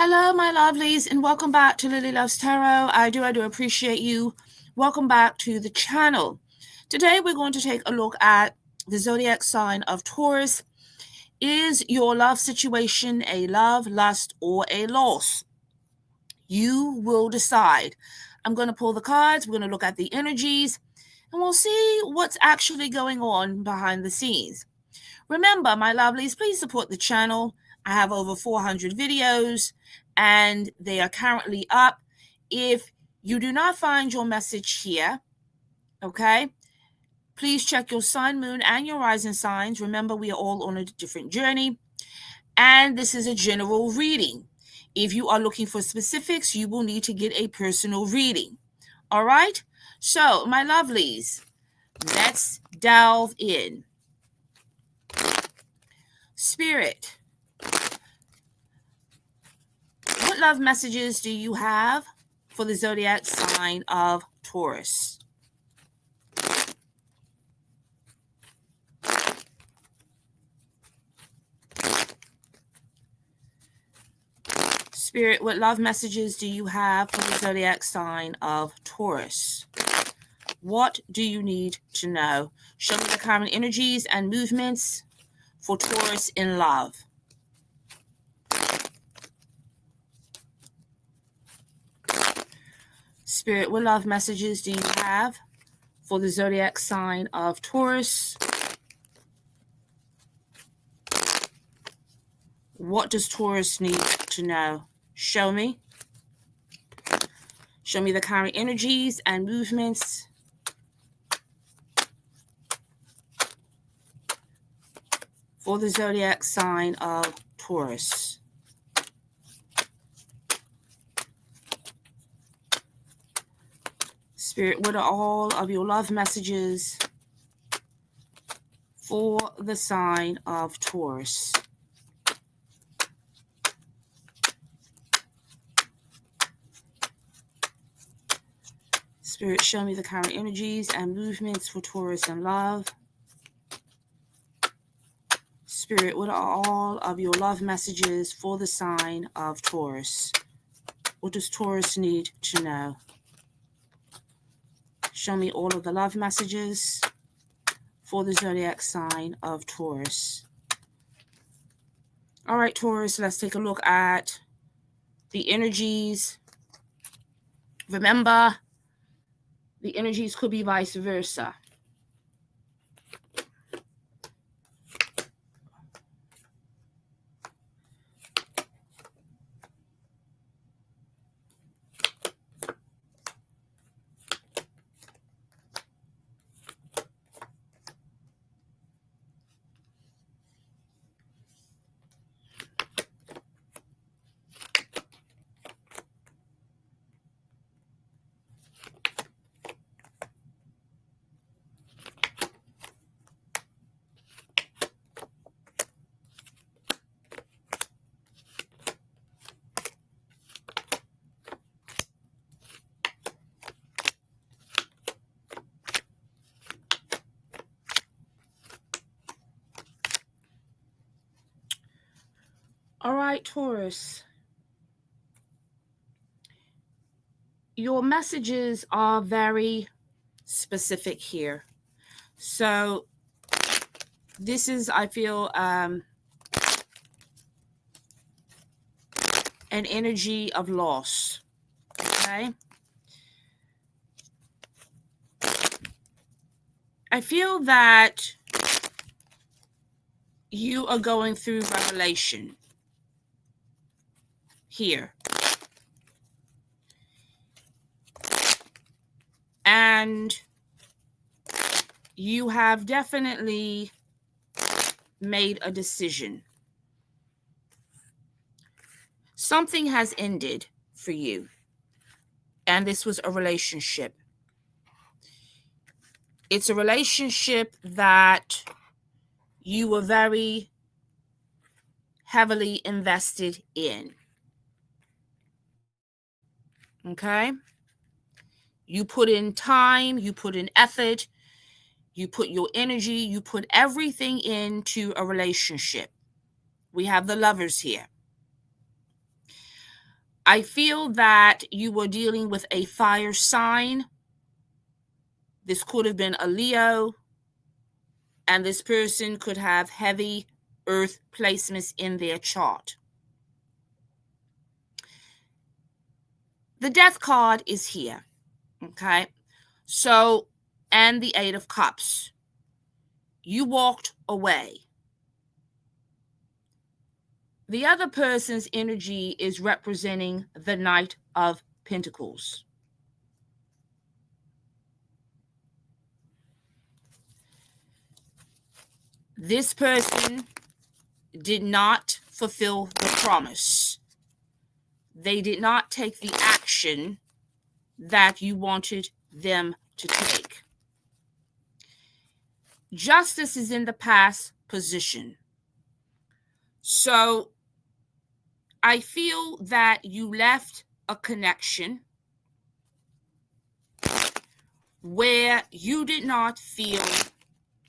Hello, my lovelies, and welcome back to Lilly Loves Tarot. I do appreciate you. Welcome back to the channel. Today, we're going to take a look at the zodiac sign of Taurus. Is your love situation a love, lust, or a loss? You will decide. I'm going to pull the cards. We're going to look at the energies, and we'll see what's actually going on behind the scenes. Remember, my lovelies, please support the channel. I have over 400 videos and they are currently up. If you do not find your message here, okay, please check your sun, moon, and your rising signs. Remember, we are all on a different journey, and this is a general reading. If you are looking for specifics, you will need to get a personal reading. All right? So, my lovelies, let's delve in. Spirit, what love messages do you have for the zodiac sign of Taurus? Spirit, what love messages do you have for the zodiac sign of Taurus? What do you need to know? Show me the current energies and movements for Taurus in love. Spirit, what love messages do you have for the zodiac sign of Taurus? What does Taurus need to know? Show me. Show me the current energies and movements for the zodiac sign of Taurus. Spirit, what are all of your love messages for the sign of Taurus? Spirit, show me the current energies and movements for Taurus in love. Spirit, what are all of your love messages for the sign of Taurus? What does Taurus need to know? Show me all of the love messages for the zodiac sign of Taurus. All right, Taurus, let's take a look at the energies. Remember, the energies could be vice versa. All right, Taurus. Your messages are very specific here. So this is, I feel, an energy of loss. Okay? I feel that you are going through revelation here. And you have definitely made a decision. Something has ended for you. And this was a relationship. It's a relationship that you were very heavily invested in. Okay? You put in time, you put in effort, you put your energy, you put everything into a relationship. We have the Lovers here. I feel that you were dealing with a fire sign. This could have been a Leo, and this person could have heavy earth placements in their chart. The Death card is here, okay? So, and the Eight of Cups. You walked away. The other person's energy is representing the Knight of Pentacles. This person did not fulfill the promise. They did not take the action that you wanted them to take. Justice is in the past position. So I feel that you left a connection where you did not feel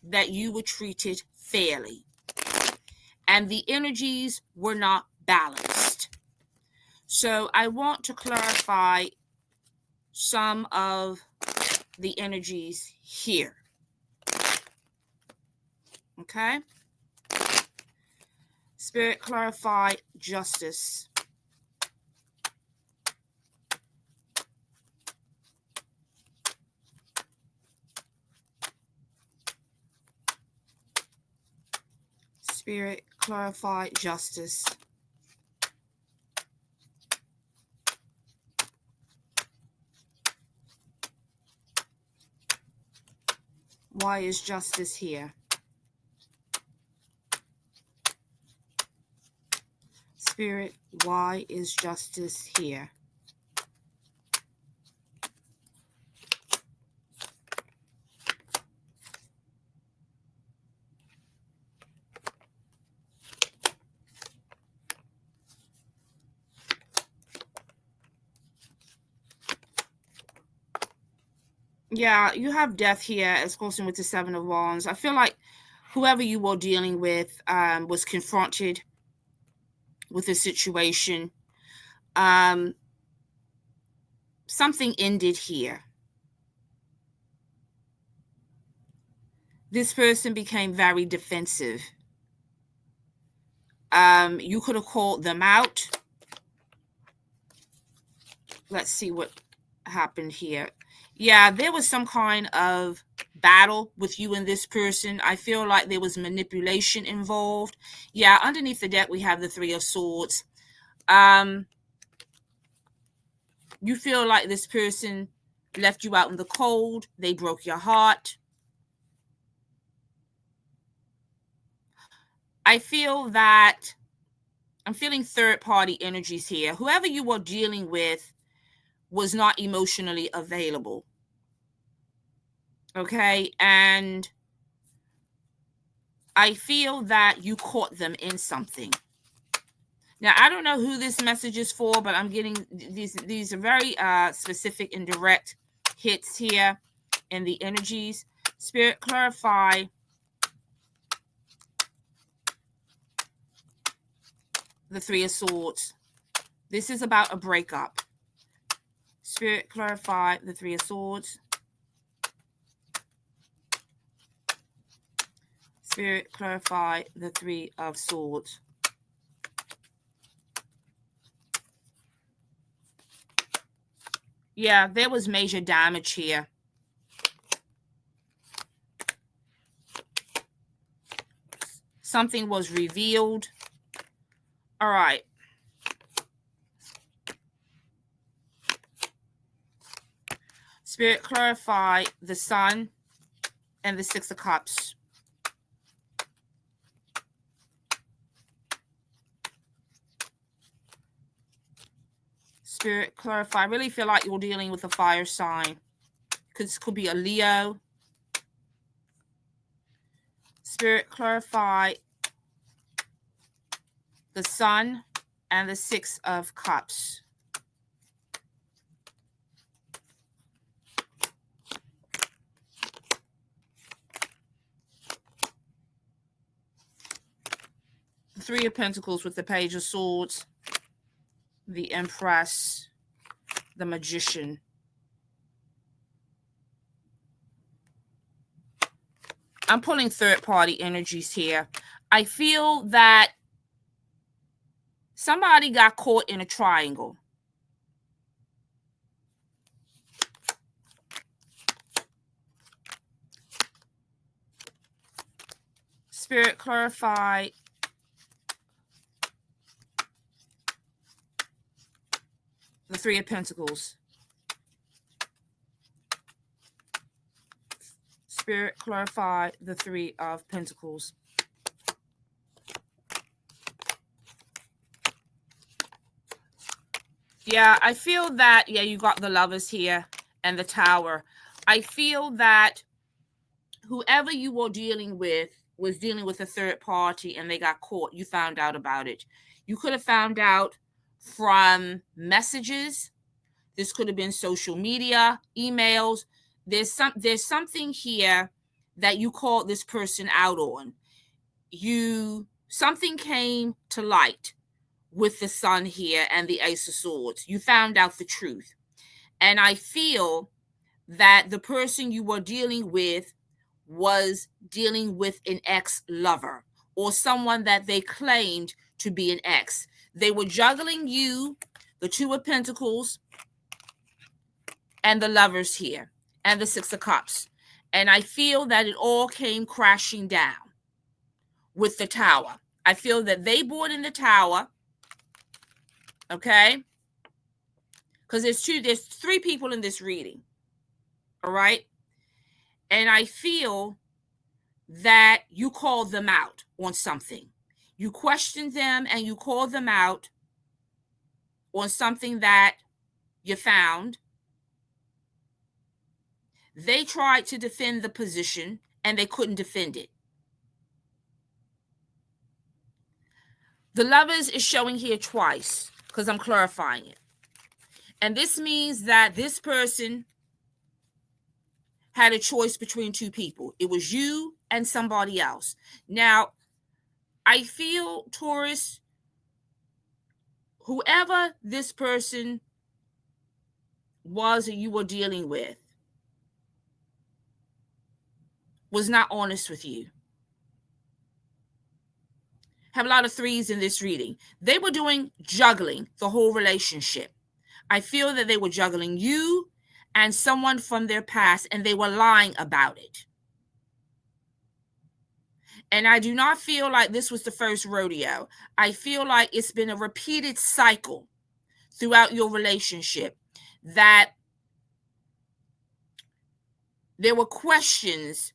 that you were treated fairly and the energies were not balanced. So I want to clarify some of the energies here. Okay? Spirit, clarify justice. Spirit, clarify justice. Why is justice here? Spirit, why is justice here? Yeah, you have death here as closing with the Seven of Wands. I feel like whoever you were dealing with was confronted with a situation. Something ended here. This person became very defensive. You could have called them out. Let's see what happened here. Yeah, there was some kind of battle with you and this person. I feel like there was manipulation involved. Yeah, underneath the deck, we have the Three of Swords. You feel like this person left you out in the cold. They broke your heart. I feel that I'm feeling third-party energies here. Whoever you were dealing with was not emotionally available. Okay, and I feel that you caught them in something. Now, I don't know who this message is for, but I'm getting these are very specific and direct hits here in the energies. Spirit, clarify the Three of Swords. This is about a breakup. Spirit, clarify the Three of Swords. Spirit, clarify the Three of Swords. Yeah, there was major damage here. Something was revealed. All right. Spirit, clarify the Sun and the Six of Cups. Spirit, clarify. I really feel like you're dealing with a fire sign. This could be a Leo. Spirit, clarify the Sun and the Six of Cups. The Three of Pentacles with the Page of Swords. the Empress, the Magician. I'm pulling third-party energies here. I feel that somebody got caught in a triangle. Spirit, clarify the Three of Pentacles. Spirit, clarify the Three of Pentacles. Yeah, I feel that, yeah, you got the Lovers here and the Tower. I feel that whoever you were dealing with was dealing with a third party and they got caught. You found out about it. You could have found out from messages. This could have been social media, emails. There's something here that you called this person out on. Something came to light with the Sun here and the Ace of Swords. You found out the truth. And I feel that the person you were dealing with was dealing with an ex-lover or someone that they claimed to be an ex. They were juggling you, the Two of Pentacles, and the Lovers here, and the Six of Cups. And I feel that it all came crashing down with the Tower. I feel that they bought in the Tower, okay? Because there's three people in this reading, all right? And I feel that you called them out on something. You questioned them and you called them out on something that you found. They tried to defend the position and they couldn't defend it. The Lovers is showing here twice because I'm clarifying it. And this means that this person had a choice between two people. It was you and somebody else. Now, I feel, Taurus, whoever this person was that you were dealing with was not honest with you. Have a lot of threes in this reading. They were doing juggling the whole relationship. I feel that they were juggling you and someone from their past, and they were lying about it. And I do not feel like this was the first rodeo. I feel like it's been a repeated cycle throughout your relationship that there were questions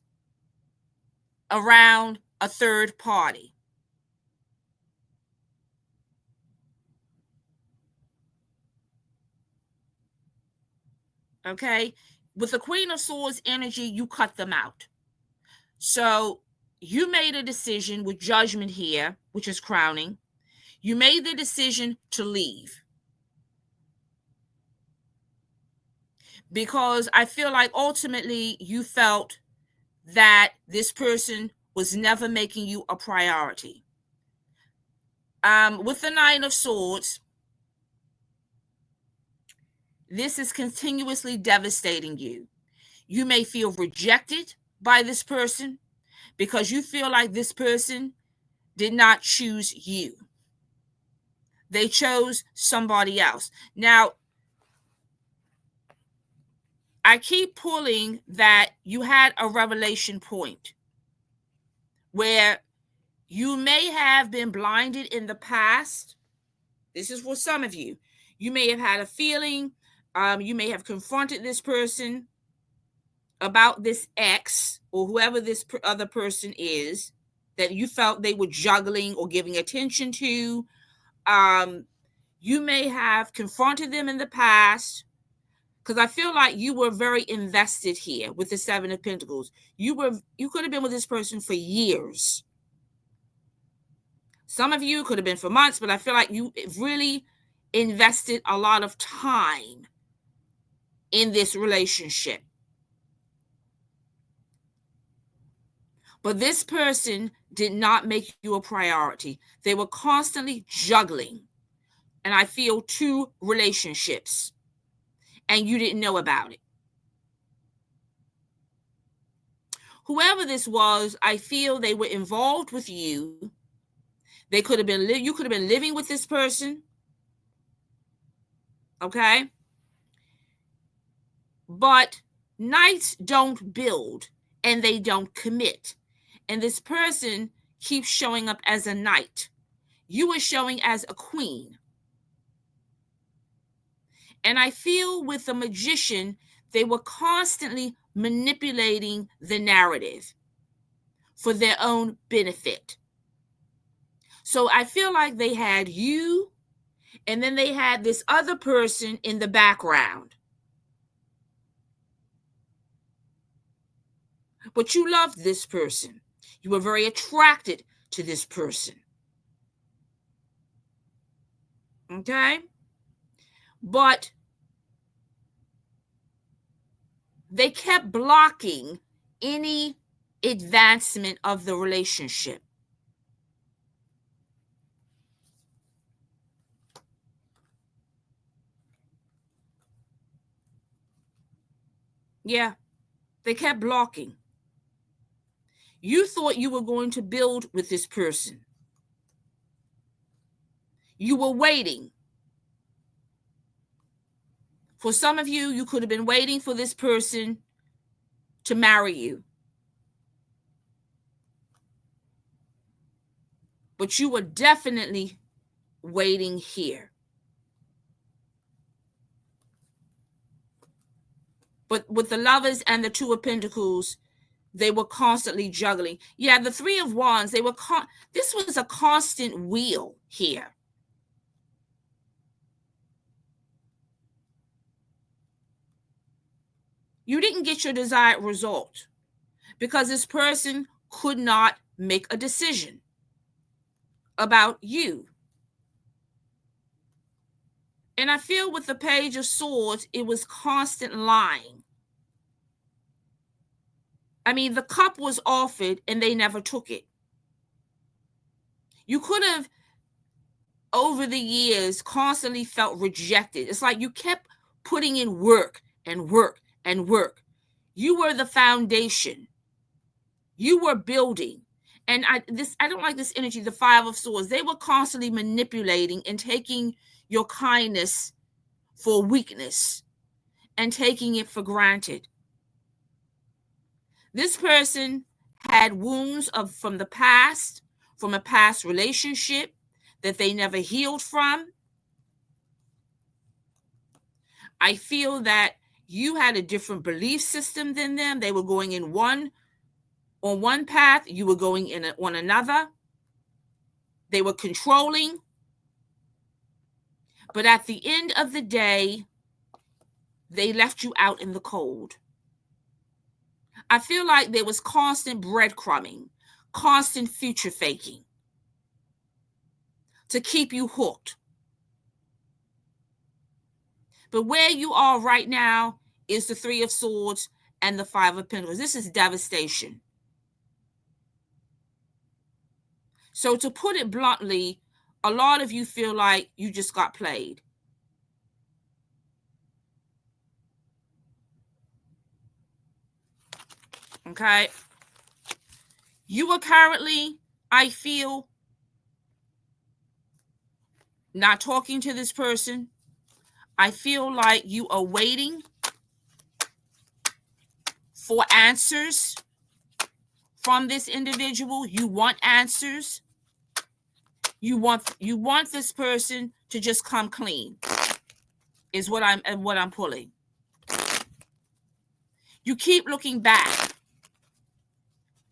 around a third party. Okay? With the Queen of Swords energy, you cut them out. So you made a decision with Judgment here, which is crowning. You made the decision to leave. Because I feel like ultimately you felt that this person was never making you a priority. With the Nine of Swords, this is continuously devastating you. You may feel rejected by this person because you feel like this person did not choose you. They chose somebody else. Now, I keep pulling that you had a revelation point where you may have been blinded in the past. This is for some of you. You may have had a feeling. You may have confronted this person about this ex or whoever this other person is that you felt they were juggling or giving attention to. You may have confronted them in the past, because I feel like you were very invested here with the Seven of Pentacles. You could have been with this person for years. Some of you could have been for months, but I feel like you really invested a lot of time in this relationship. But this person did not make you a priority. They were constantly juggling. And I feel 2 relationships, and you didn't know about it. Whoever this was, I feel they were involved with you. They could have been, you could have been living with this person. Okay? But knights don't build and they don't commit. And this person keeps showing up as a knight. You are showing as a queen. And I feel with the magician, they were constantly manipulating the narrative for their own benefit. So I feel like they had you, and then they had this other person in the background. But you loved this person. You were very attracted to this person. Okay? But they kept blocking any advancement of the relationship. Yeah, they kept blocking. You thought you were going to build with this person. You were waiting. For some of you, you could have been waiting for this person to marry you. But you were definitely waiting here. But with the Lovers and the 2 of Pentacles, they were constantly juggling. Yeah, the 3 of Wands, this was a constant wheel here. You didn't get your desired result because this person could not make a decision about you. And I feel with the Page of Swords, it was constant lying. I mean, the cup was offered and they never took it. You could have, over the years, constantly felt rejected. It's like you kept putting in work and work and work. You were the foundation. You were building. And I don't like this energy, the 5 of Swords. They were constantly manipulating and taking your kindness for weakness and taking it for granted. This person had wounds from the past, from a past relationship that they never healed from. I feel that you had a different belief system than them. They were going on one path, you were going on another. They were controlling. But at the end of the day, they left you out in the cold. I feel like there was constant breadcrumbing, constant future faking to keep you hooked. But where you are right now is the 3 of Swords and the 5 of Pentacles. This is devastation. So to put it bluntly, a lot of you feel like you just got played. Okay? You are currently, I feel, not talking to this person. I feel like you are waiting for answers from this individual. You want answers. You want this person to just come clean. Is what I'm pulling. You keep looking back,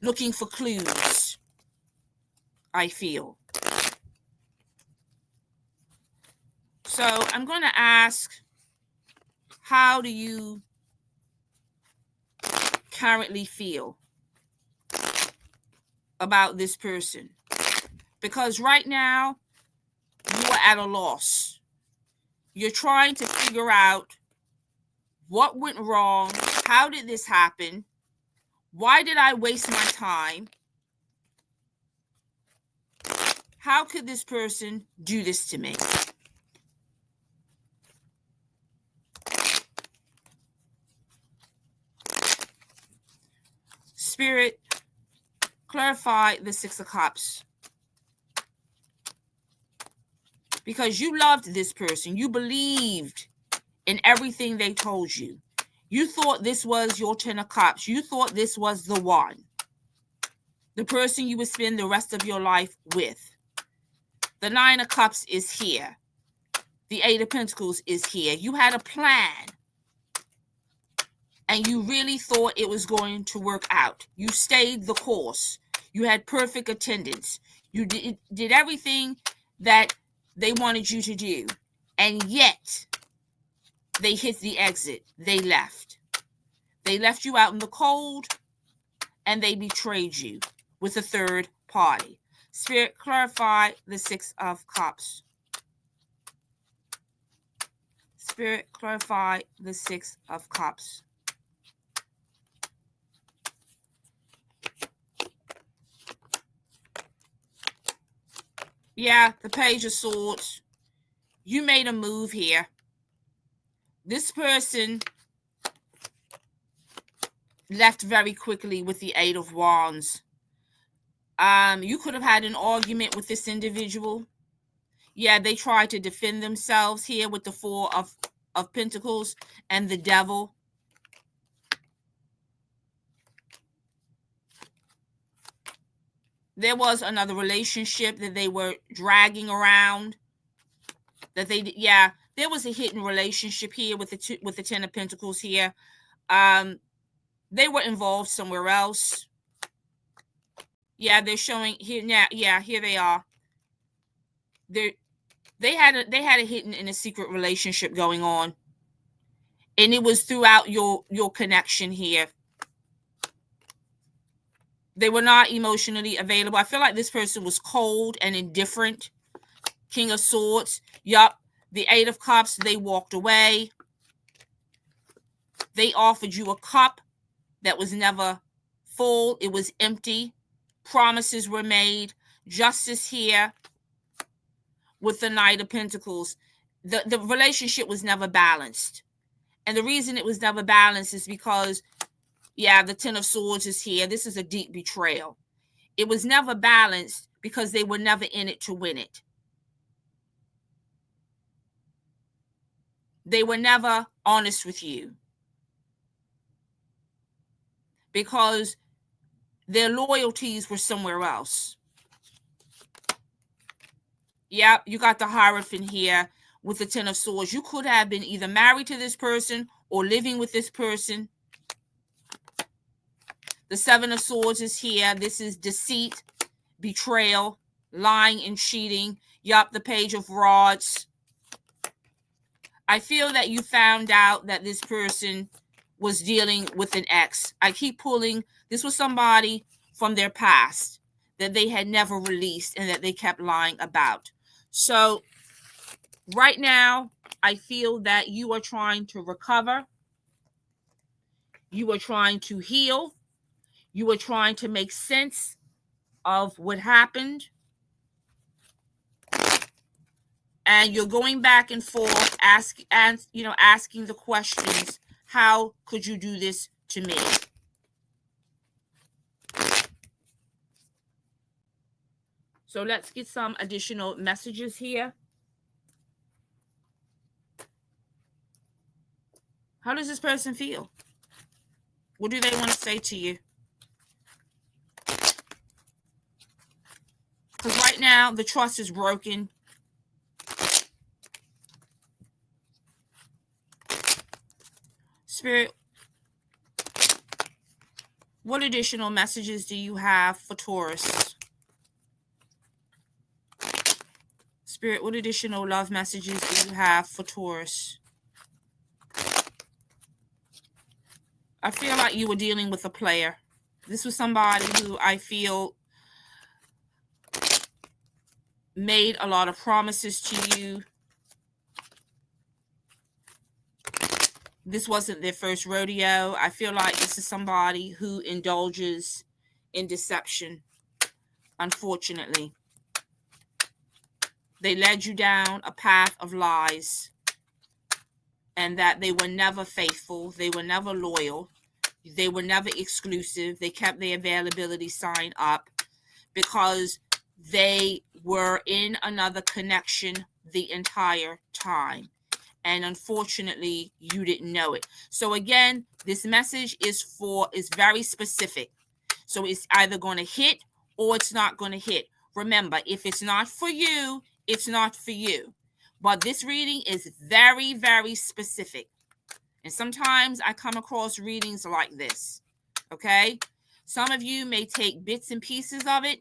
looking for clues. I feel. So I'm going to ask, how do you currently feel about this person? Because right now, you are at a loss. You're trying to figure out what went wrong. How did this happen? Why did I waste my time? How could this person do this to me? Spirit, clarify the Six of Cups. Because you loved this person. You believed in everything they told you. You thought this was your Ten of Cups. You thought this was the one. The person you would spend the rest of your life with. The Nine of Cups is here. The Eight of Pentacles is here. You had a plan. And you really thought it was going to work out. You stayed the course. You had perfect attendance. You did everything that they wanted you to do. And yet, they hit the exit. They left. They left you out in the cold, and they betrayed you with a third party. Spirit, clarify the Six of Cups. Spirit, clarify the Six of Cups. Yeah, the Page of Swords. You made a move here. This person left very quickly with the Eight of Wands. You could have had an argument with this individual. Yeah, they tried to defend themselves here with the Four of Pentacles and the Devil. There was another relationship that they were dragging around. There was a hidden relationship here with the Ten of Pentacles here. They were involved somewhere else. Yeah, they're showing here now. Yeah, here they are. They had a hidden and a secret relationship going on, and it was throughout your connection here. They were not emotionally available. I feel like this person was cold and indifferent. King of Swords. Yup. The Eight of Cups. They walked away. They offered you a cup that was never full. It was empty. Promises were made. Justice here with the Knight of Pentacles. The relationship was never balanced. And the reason it was never balanced is because, the Ten of Swords is here. This is a deep betrayal. It was never balanced because they were never in it to win it. They were never honest with you. Because their loyalties were somewhere else. Yep, you got the Hierophant here with the Ten of Swords. You could have been either married to this person or living with this person. The Seven of Swords is here. This is deceit, betrayal, lying and cheating. Yup, the Page of Rods. I feel that you found out that this person was dealing with an ex. I keep pulling. This was somebody from their past that they had never released and that they kept lying about. So right now, I feel that you are trying to recover. You are trying to heal. You are trying to make sense of what happened. And you're going back and forth, asking the questions. How could you do this to me? So let's get some additional messages here. How does this person feel? What do they want to say to you? Because right now, the trust is broken. Spirit, what additional messages do you have for Taurus? Spirit, what additional love messages do you have for Taurus? I feel like you were dealing with a player. This was somebody who I feel made a lot of promises to you. This wasn't their first rodeo. I feel like this is somebody who indulges in deception, unfortunately. They led you down a path of lies, and that they were never faithful. They were never loyal. They were never exclusive. They kept their availability sign up because they were in another connection the entire time. And unfortunately, you didn't know it. So again, this message is very specific. So it's either going to hit or it's not going to hit. Remember, if it's not for you, it's not for you. But this reading is very, very specific. And sometimes I come across readings like this. Okay? Some of you may take bits and pieces of it.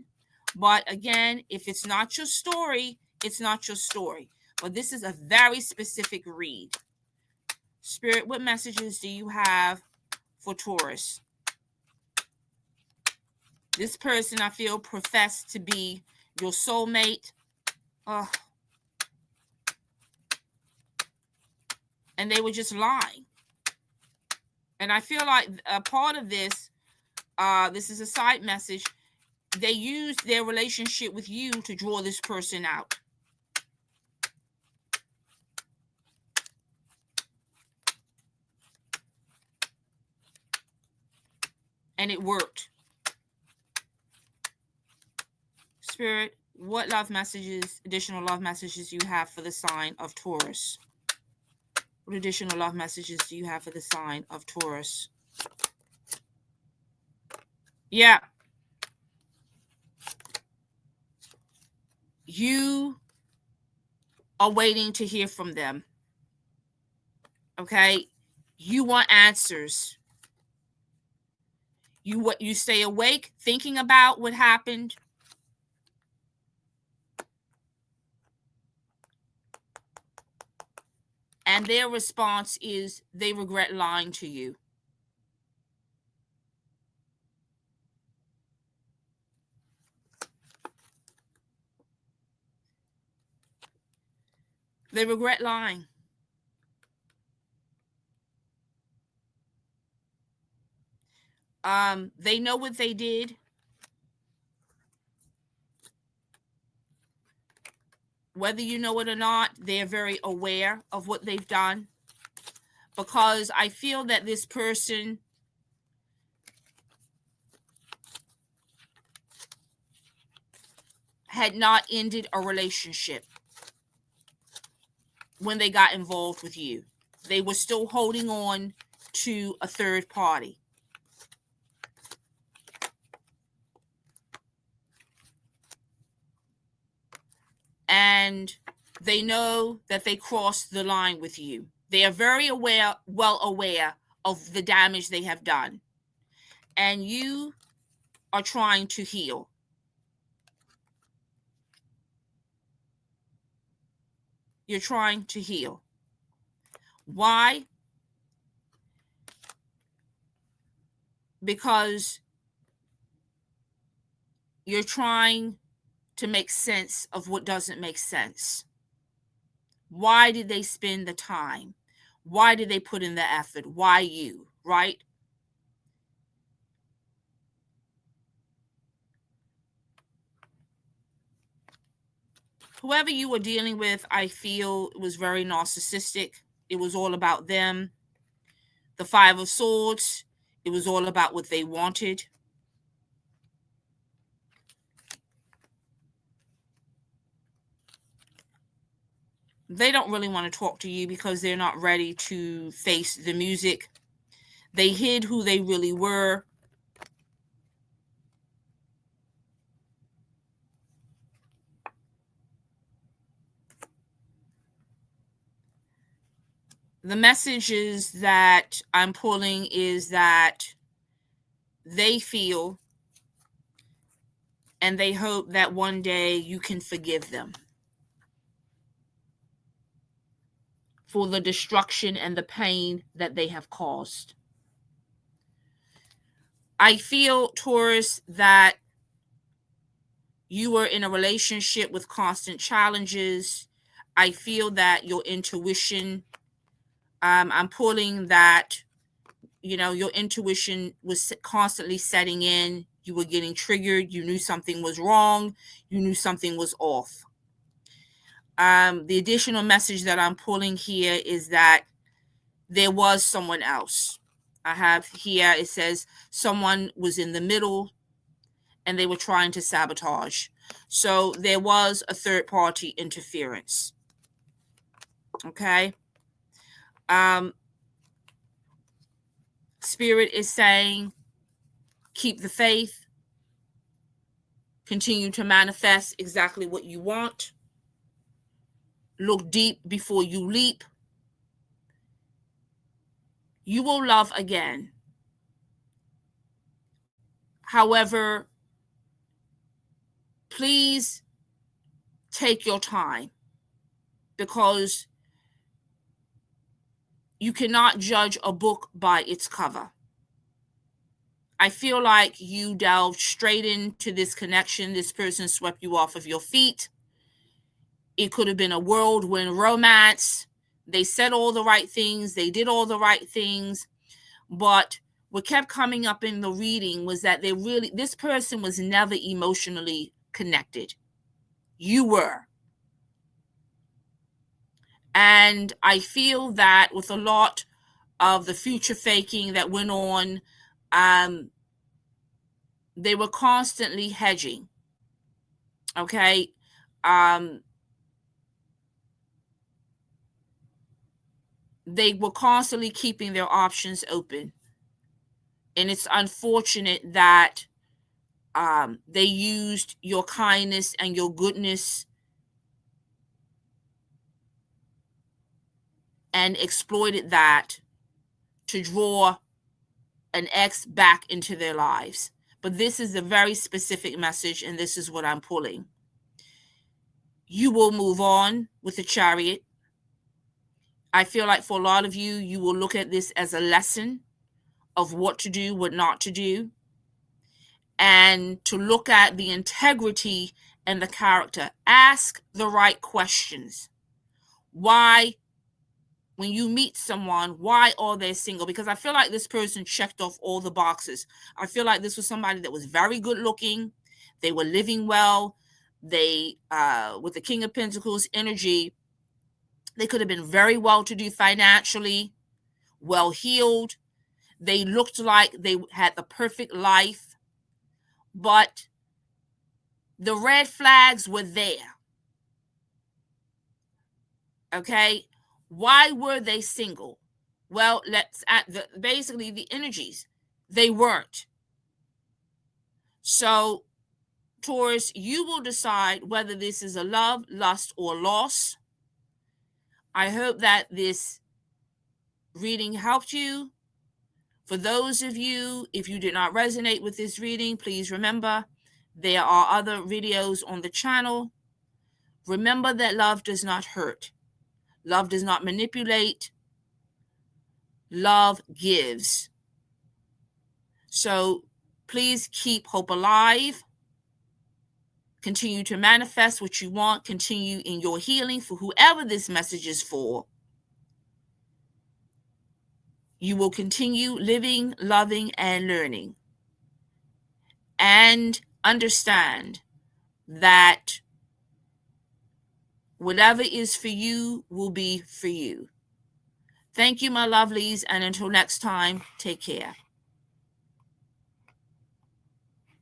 But again, if it's not your story, it's not your story. But this is a very specific read. Spirit, what messages do you have for Taurus? This person, I feel, professed to be your soulmate. And they were just lying. And I feel like a part of this, this is a side message, they used their relationship with you to draw this person out. And it worked. Spirit, what love messages, additional love messages do you have for the sign of Taurus? What additional love messages do you have for the sign of Taurus? Yeah. You are waiting to hear from them. Okay? You want answers. You stay awake thinking about what happened. And their response is they regret lying to you. They regret lying. They know what they did. Whether you know it or not, they're very aware of what they've done. Because I feel that this person had not ended a relationship when they got involved with you. They were still holding on to a third party. And they know that they crossed the line with you. They are very well aware of the damage they have done. And you are trying to heal. You're trying to heal. Why? Because you're trying to make sense of what doesn't make sense. Why did they spend the time? Why did they put in the effort? Why you, right? Whoever you were dealing with, I feel, was very narcissistic. It was all about them. The Five of Swords, it was all about what they wanted. They don't really want to talk to you because they're not ready to face the music. They hid who they really were. The messages that I'm pulling is that they feel and they hope that one day you can forgive them for the destruction and the pain that they have caused. I feel, Taurus, that you were in a relationship with constant challenges. I feel that your intuition, I'm pulling that, your intuition was constantly setting in. You were getting triggered. You knew something was wrong. You knew something was off. The additional message that I'm pulling here is that there was someone else. I have here, it says someone was in the middle and they were trying to sabotage. So there was a third party interference. Okay. Spirit is saying, keep the faith, continue to manifest exactly what you want. Look deep before you leap. You will love again. However, please take your time, because you cannot judge a book by its cover. I feel like you delved straight into this connection. This person swept you off of your feet. It could have been a whirlwind romance. They said all the right things. They did all the right things. But what kept coming up in the reading was that this person was never emotionally connected. You were. And I feel that with a lot of the future faking that went on, they were constantly hedging. Okay. They were constantly keeping their options open. And it's unfortunate that they used your kindness and your goodness and exploited that to draw an ex back into their lives. But this is a very specific message, and this is what I'm pulling. You will move on with the Chariot. I feel like for a lot of you, you will look at this as a lesson of what to do, what not to do, and to look at the integrity and the character. Ask the right questions. Why, when you meet someone, why are they single? Because I feel like this person checked off all the boxes. I feel like this was somebody that was very good looking. They were living well. They, with the King of Pentacles energy, they could have been very well-to-do financially, well-heeled. They looked like they had the perfect life, but the red flags were there. Okay. Why were they single? Well, let's at basically the energies. They weren't. So, Taurus, you will decide whether this is a love, lust, or loss. I hope that this reading helped you. For those of you, if you did not resonate with this reading, please remember there are other videos on the channel. Remember that love does not hurt. Love does not manipulate. Love gives. So please keep hope alive. Continue to manifest what you want. Continue in your healing for whoever this message is for. You will continue living, loving, and learning. And understand that whatever is for you will be for you. Thank you, my lovelies, and until next time, take care.